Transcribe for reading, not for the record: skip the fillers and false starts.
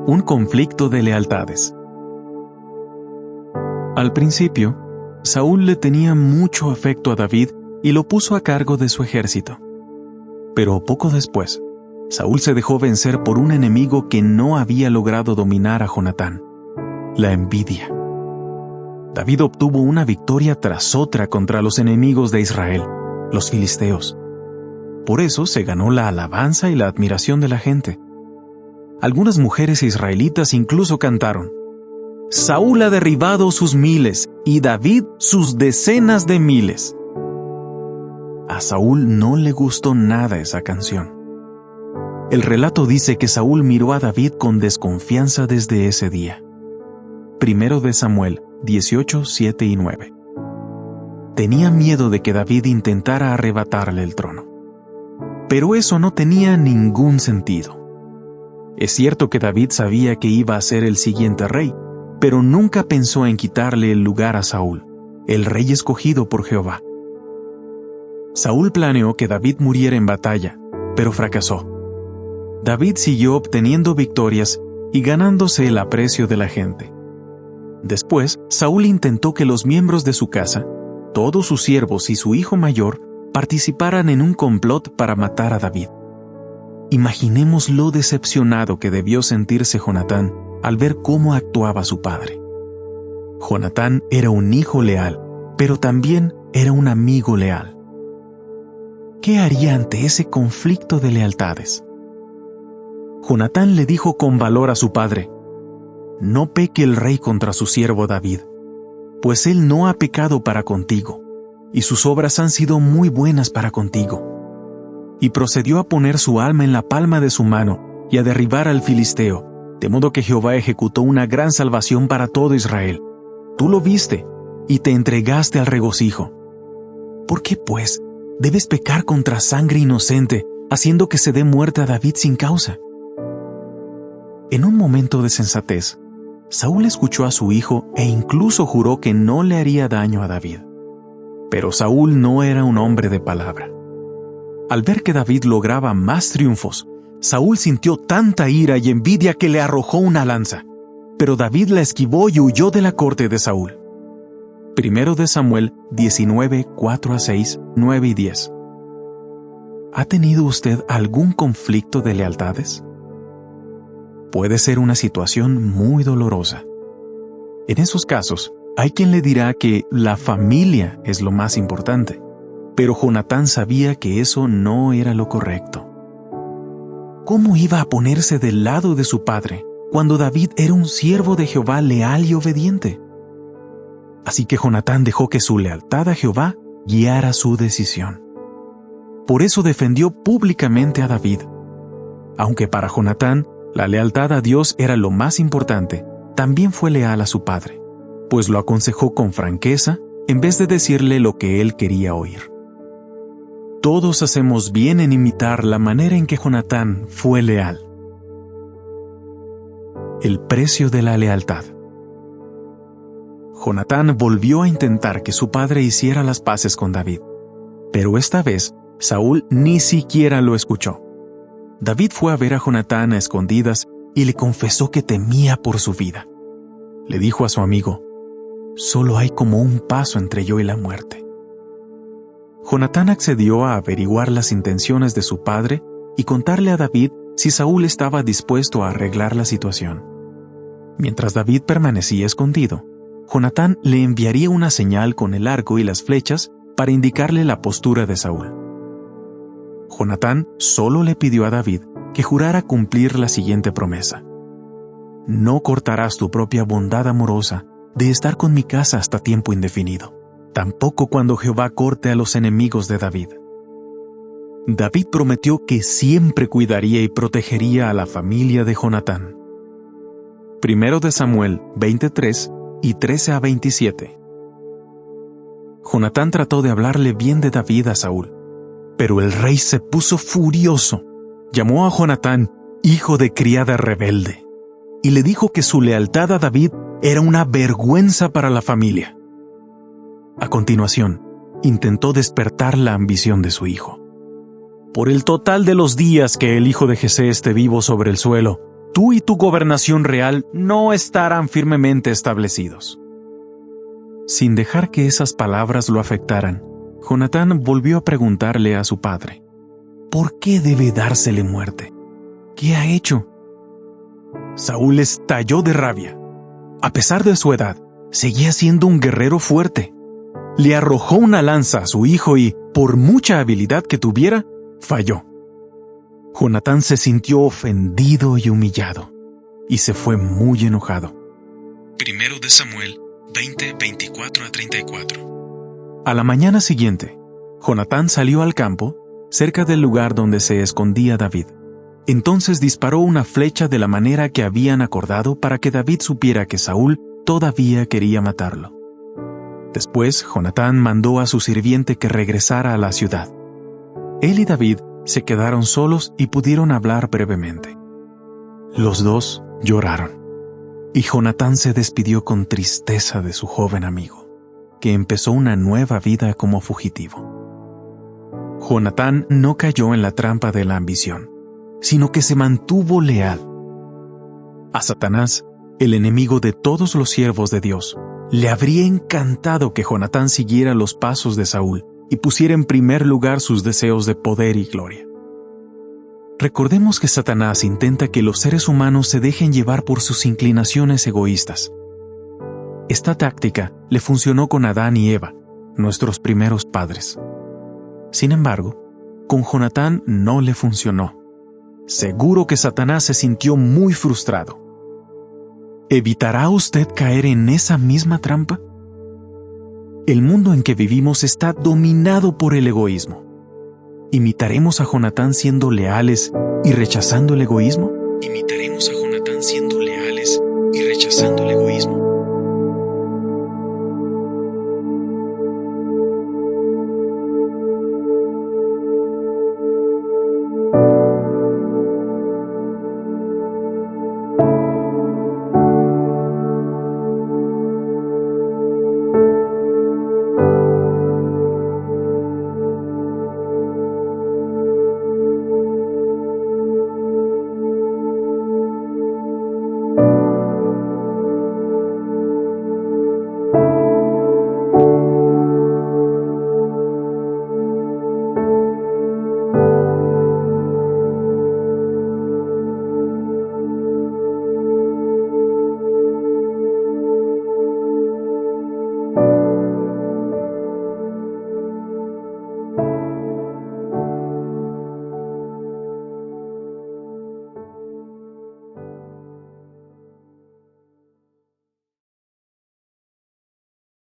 Un conflicto de lealtades. Al principio, Saúl le tenía mucho afecto a David y lo puso a cargo de su ejército. Pero poco después, Saúl se dejó vencer por un enemigo que no había logrado dominar a Jonatán: la envidia. David obtuvo una victoria tras otra contra los enemigos de Israel, los filisteos. Por eso se ganó la alabanza y la admiración de la gente. Algunas mujeres israelitas incluso cantaron: Saúl ha derribado sus miles y David sus decenas de miles. A Saúl no le gustó nada esa canción. El relato dice que Saúl miró a David con desconfianza desde ese día. 1 de Samuel 18, 7 y 9. Tenía miedo de que David intentara arrebatarle el trono. Pero eso no tenía ningún sentido. Es cierto que David sabía que iba a ser el siguiente rey, pero nunca pensó en quitarle el lugar a Saúl, el rey escogido por Jehová. Saúl planeó que David muriera en batalla, pero fracasó. David siguió obteniendo victorias y ganándose el aprecio de la gente. Después, Saúl intentó que los miembros de su casa, todos sus siervos y su hijo mayor, participaran en un complot para matar a David. Imaginemos lo decepcionado que debió sentirse Jonatán al ver cómo actuaba su padre. Jonatán era un hijo leal, pero también era un amigo leal. ¿Qué haría ante ese conflicto de lealtades? Jonatán le dijo con valor a su padre: No peque el rey contra su siervo David, pues él no ha pecado para contigo, y sus obras han sido muy buenas para contigo. Y procedió a poner su alma en la palma de su mano y a derribar al filisteo, de modo que Jehová ejecutó una gran salvación para todo Israel. Tú lo viste y te entregaste al regocijo. ¿Por qué, pues, debes pecar contra sangre inocente, haciendo que se dé muerte a David sin causa? En un momento de sensatez, Saúl escuchó a su hijo e incluso juró que no le haría daño a David. Pero Saúl no era un hombre de palabra. Al ver que David lograba más triunfos, Saúl sintió tanta ira y envidia que le arrojó una lanza. Pero David la esquivó y huyó de la corte de Saúl. 1 de Samuel 19, 4 a 6, 9 y 10. ¿Ha tenido usted algún conflicto de lealtades? Puede ser una situación muy dolorosa. En esos casos, hay quien le dirá que la familia es lo más importante, pero Jonatán sabía que eso no era lo correcto. ¿Cómo iba a ponerse del lado de su padre cuando David era un siervo de Jehová leal y obediente? Así que Jonatán dejó que su lealtad a Jehová guiara su decisión. Por eso defendió públicamente a David. Aunque para Jonatán la lealtad a Dios era lo más importante, también fue leal a su padre, pues lo aconsejó con franqueza en vez de decirle lo que él quería oír. Todos hacemos bien en imitar la manera en que Jonatán fue leal. El precio de la lealtad. Jonatán volvió a intentar que su padre hiciera las paces con David, pero esta vez Saúl ni siquiera lo escuchó. David fue a ver a Jonatán a escondidas y le confesó que temía por su vida. Le dijo a su amigo: «Solo hay como un paso entre yo y la muerte». Jonatán accedió a averiguar las intenciones de su padre y contarle a David si Saúl estaba dispuesto a arreglar la situación. Mientras David permanecía escondido, Jonatán le enviaría una señal con el arco y las flechas para indicarle la postura de Saúl. Jonatán solo le pidió a David que jurara cumplir la siguiente promesa: «No cortarás tu propia bondad amorosa de estar con mi casa hasta tiempo indefinido, tampoco cuando Jehová corte a los enemigos de David». David prometió que siempre cuidaría y protegería a la familia de Jonatán. 1 de Samuel 23 y 13 a 27. Jonatán trató de hablarle bien de David a Saúl, pero el rey se puso furioso. Llamó a Jonatán hijo de criada rebelde y le dijo que su lealtad a David era una vergüenza para la familia. A continuación, intentó despertar la ambición de su hijo. «Por el total de los días que el hijo de Jesé esté vivo sobre el suelo, tú y tu gobernación real no estarán firmemente establecidos. Sin dejar que esas palabras lo afectaran, Jonatán volvió a preguntarle a su padre: ¿por qué debe dársele muerte? ¿Qué ha hecho? Saúl estalló de rabia. A pesar de su edad, seguía siendo un guerrero fuerte. Le arrojó una lanza a su hijo y, por mucha habilidad que tuviera, falló. Jonatán se sintió ofendido y humillado, y se fue muy enojado. Primero de Samuel 20, 24-34. A la mañana siguiente, Jonatán salió al campo, cerca del lugar donde se escondía David. Entonces disparó una flecha de la manera que habían acordado para que David supiera que Saúl todavía quería matarlo. Después, Jonatán mandó a su sirviente que regresara a la ciudad. Él y David se quedaron solos y pudieron hablar brevemente. Los dos lloraron, y Jonatán se despidió con tristeza de su joven amigo, que empezó una nueva vida como fugitivo. Jonatán no cayó en la trampa de la ambición, sino que se mantuvo leal. A Satanás, el enemigo de todos los siervos de Dios, le habría encantado que Jonatán siguiera los pasos de Saúl y pusiera en primer lugar sus deseos de poder y gloria. Recordemos que Satanás intenta que los seres humanos se dejen llevar por sus inclinaciones egoístas. Esta táctica le funcionó con Adán y Eva, nuestros primeros padres. Sin embargo, con Jonatán no le funcionó. Seguro que Satanás se sintió muy frustrado. ¿Evitará usted caer en esa misma trampa? El mundo en que vivimos está dominado por el egoísmo. ¿Imitaremos a Jonatán siendo leales y rechazando el egoísmo? ¿Imitaremos a Jonatán siendo leales y rechazando el egoísmo?